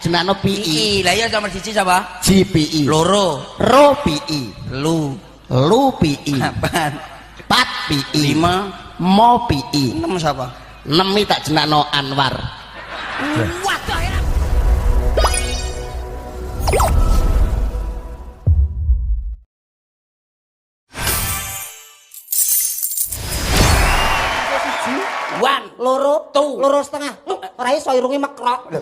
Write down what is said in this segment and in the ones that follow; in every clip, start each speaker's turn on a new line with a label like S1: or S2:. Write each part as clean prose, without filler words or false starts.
S1: jenakno PI.
S2: Lah iya nomor 1 sapa?
S1: GPI.
S2: Loro.
S1: Ro PI.
S2: Lu
S1: PI.
S2: apaan?
S1: 4 PI.
S2: 5
S1: Mo PI.
S2: 6 sapa?
S1: 6 tak jenakno Anwar.
S2: Waduh ya. Wan,
S1: Loro,
S2: tu.
S1: loro setengah. Ora iso irunge mekrok.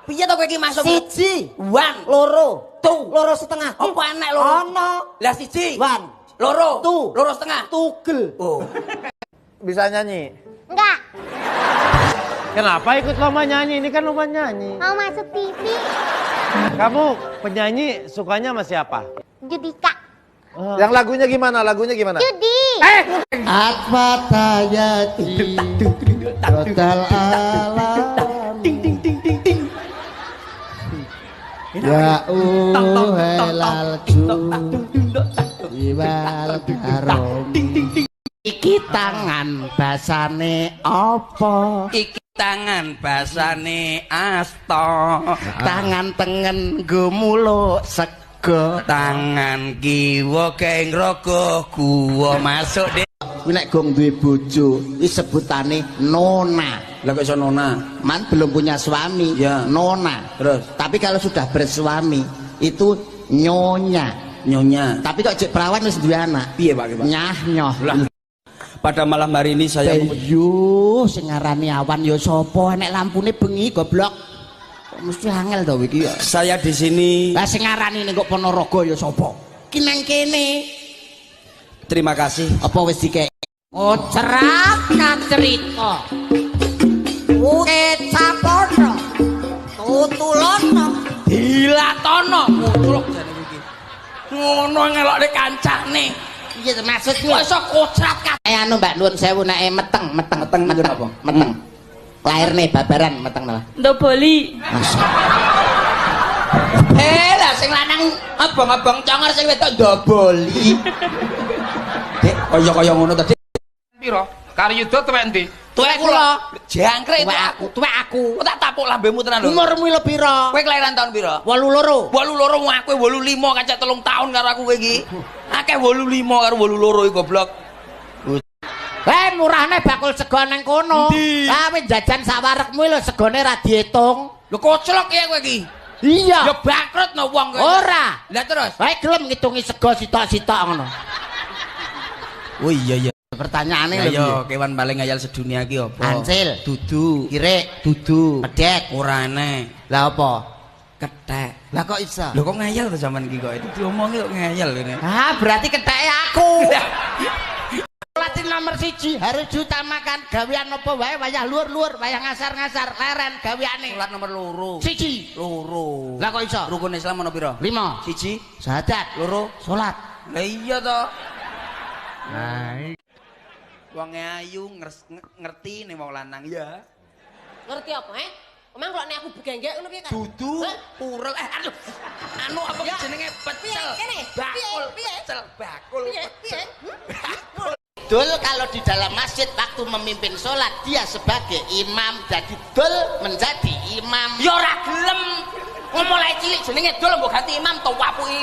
S2: Piye to kowe iki masuk?
S1: Siji,
S2: Wan,
S1: loro,
S2: tu.
S1: loro setengah.
S2: Apa enek loro?
S1: Ono.
S2: Lah siji.
S1: Wan,
S2: Loro.
S1: Tu.
S2: Loro setengah.
S1: tugel.
S2: Oh.
S3: Bisa nyanyi?
S4: Enggak,
S3: Kenapa ikut lomba nyanyi? Ini kan lomba nyanyi.
S4: mau masuk TV.
S3: Kamu penyanyi sukanya sama siapa?
S4: Judika.
S3: Yang lagunya gimana? Lagunya gimana?
S4: Judi.
S1: Atfatayati total alam. Ya uhelal iwal karom. Iki tangan basane apa?
S2: Iki tangan basane asta.
S1: Tangan tengen gumuluk sego.
S2: Tangan kiwa keng rogo guwa masuk deh.
S1: Kuwi nek gong duwe bojo, wis sebutane nona.
S2: Lah kok iso nona?
S1: Man belum punya suami,
S2: Ya.
S1: nona.
S2: Terus
S1: Tapi kalau sudah bersuami itu nyonya.
S2: nyonya.
S1: Tapi kok cek perawan wis duwe anak.
S2: Piye Pak?
S1: Nyah nyoh.
S2: Lah, pada malam hari ini saya
S1: yo sing ngarani awan ya sapa? Nek lampune bengi goblok. Kok mesti angel to iki ya.
S2: saya di sini
S1: Lah sing ngarani ning kok Ponorogo ya sapa? Ki nang kene.
S2: terima kasih.
S1: Apa wis dikek? Oh, ceraka cerita. Capono. Tutulono.
S2: Dilatono mutluk jane iki. Ngono ngelokne kancane.
S1: Iya maksudku.
S2: Kok iso kocrat kabeh.
S1: Anu Mbak Nuwun sewu nek meteng niku napa? Meteng. Lairne babaran meteng malah.
S5: Ndoboli.
S2: Lah sing lanang abang-abang congor sing wedok ndoboli. Dek, kaya ngono to, Dik.
S6: Piro? Karo Yuda tuwek endi?
S2: Tuwek kula jangkrik
S1: Tuwek aku.
S2: Kok tak tapuk lambemu tenan lho.
S1: Umurmu lho pira?
S2: Kowe kelahiran tahun pira?
S1: 82.
S2: 82 aku 85 kacek 3 tahun karo aku kowe iki. Akeh 85 karo 82 iki goblok.
S1: Murahne bakul sego nang kono. Ah wis jajan sawarekmu lho segone ra diitung.
S2: Lho koclok ya kowe iki.
S1: Iya.
S2: Ya bangkrut no wong kowe.
S1: Ora.
S2: Lah terus.
S1: Wae gelem ngitungi sego sitok-sitok ngono.
S2: Oh iya.
S1: Pertanyaane
S2: Lah
S1: lho.
S2: yo kewan paling ngayal sedunia iki apa?
S1: Ansil,
S2: Dudu,
S1: kirek,
S2: dudu,
S1: pedhet.
S2: ora aneh.
S1: Lah apa?
S2: Kethek.
S1: Lah kok iso?
S2: Lho kok ngayal to zaman iki kok. Itu diomongi kok ngayal ini.
S1: Ah, berarti ketheke aku. Latih nomor 1 harus diutamakan gawean apa wae wayah luur-luur, wayah ngasar-ngasar, leren gaweane.
S2: Salat nomor 2.
S1: 1.
S2: Loro.
S1: Lah kok iso?
S2: Rukun Islam ono pira?
S1: 5.
S2: 1,
S1: Syahadat,
S2: loro.
S1: salat.
S2: Lah iya to.
S1: Nah,
S2: Wong ayu ngerti ning wong lanang ya.
S5: Ngerti apa, Emang kalau nek aku begenggek ngono piye kan?
S2: Dudu, purel aduh. Anu apa jenenge pecel. Bakul, pecel, bakul.
S1: Dul kalau di dalam masjid waktu memimpin sholat dia sebagai imam jadi dul menjadi imam.
S2: Ya ora gelem. Mulai cilik jenenge dul mbok ganti imam to wapuki.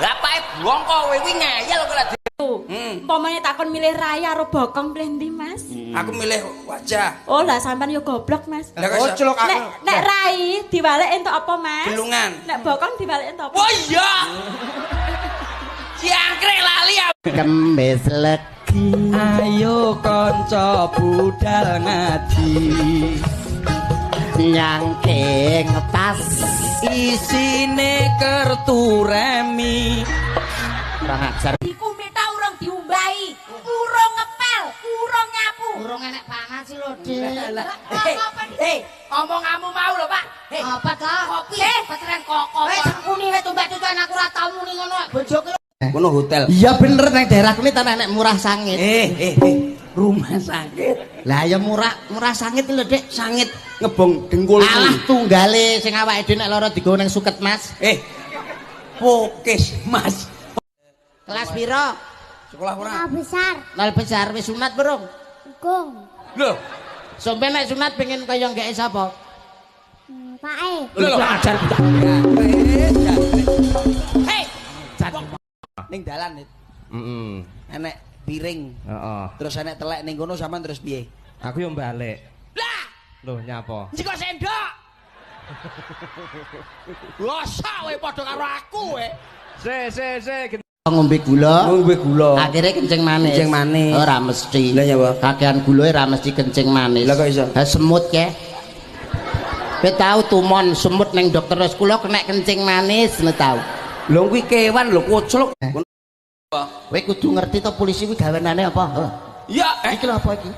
S2: Lah pake bongko kowe kuwi ngayal kok lak.
S5: Umpamane takon milih raya karo bokong pilih ndi, Mas?
S2: Aku milih wajah.
S5: Oh, lah sampean yo goblok, Mas.
S2: Lah kok iso?
S5: Nek rai diwalek entuk apa, Mas?
S2: Gelungan.
S5: Nek bokong diwalek entuk apa?
S2: Oh iya. Ciangkrek lali aku.
S1: Kembes legi.
S2: Ayo kanca budal ngaji.
S1: Nyangking tas
S2: Isine kertu remi.
S1: kurang ajar.
S4: Iku mita urung diumbahi, urung ngepel, urung nyapu.
S1: Urung enek panas sih lho, Dik.
S2: Omonganmu mau lho, Pak.
S1: Apa ta?
S4: Kopi, petren kok.
S1: Sakuni wis tumbak-tumbakan aku ora tau muni ngono bojoku.
S2: Ngono hotel.
S1: Iya bener nang daerahku ini tanah enek murah sangit.
S2: Rumah sakit.
S1: Lah ya murah sangit lho, Dik.
S2: Sangit ngebong dengkul.
S1: Alah tunggale sing awake dhewe nek lara digo ning suket, Mas.
S2: Pokis, Mas.
S1: Kelas piro?
S2: Sekolah ora?
S4: Besar,
S1: Nol besar wis sunat burung?
S4: gong.
S2: Lho,
S1: Sampe nek sunat pengen kaya ngeke sapa?
S4: Bapake.
S2: Lho ajar. Hei, ning dalan Nit. Enek piring.
S3: Heeh.
S2: Terus enek telek ning kono sampean terus piye?
S3: Aku yo balik.
S2: Lah,
S3: Loh, nyapa?
S2: njiko sendok. Losa kowe padha karo aku kowe.
S3: Se.
S1: Ngombe gula.
S2: Ngombe gula.
S1: Akhirnya kencing manis.
S2: Kencing manis.
S1: Ora mesti.
S2: Lah ya, Pak.
S1: Kakean gulae ora mesti kencing manis.
S2: Lah kok iso?
S1: Ha semut ke. Kowe tau tumon semut ning dokter wis kula kena kencing manis lho tau.
S2: Lho kuwi kewan lho kucluk.
S1: Kowe kudu ngerti to polisi kuwi gawenane apa?
S2: Ya,
S1: Iki lho apa iki?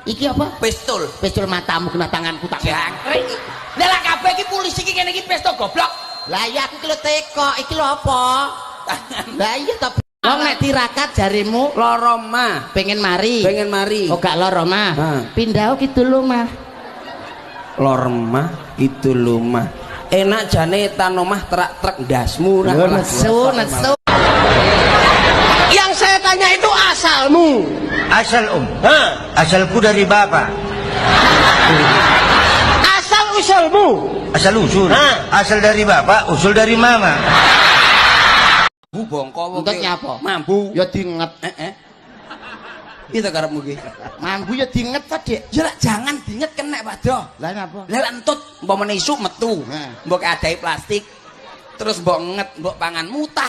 S1: Iki apa?
S2: pistol.
S1: Pistol matamu kena tanganku tak.
S2: Jangkrik. Lah lah kabeh iki polisi iki kene iki pistol goblok.
S1: Lah iya aku ki lho teko, iki lho apa? Lah iya to. Wong nek tirakat jarimu
S2: Loro mah.
S1: pengen mari.
S2: Pengen mari.
S1: Oh gak loro mah.
S2: Ha.
S1: Pindah kidul lumah.
S2: Lor mah itu lumah. Enak jane tan omah truk ndasmu
S1: Yo nesu.
S2: Yang saya tanya itu asalmu.
S7: Asal asalku dari bapak.
S2: Asal usulmu.
S7: Asal usul. Asal dari bapak, usul dari mama.
S2: Bu bongko
S1: Untuk nyapa?
S2: Mambu.
S1: Ya diinget.
S2: Itu karepmu ki.
S1: Mambu ya diinget to, Dik.
S2: Ya lah, jangan diinget kena Padha.
S1: Lah napa?
S2: Lah entut umpamane isuk metu.
S1: Nah.
S2: Mbok adahi plastik. Terus mbok nget, mbok pangan mutah.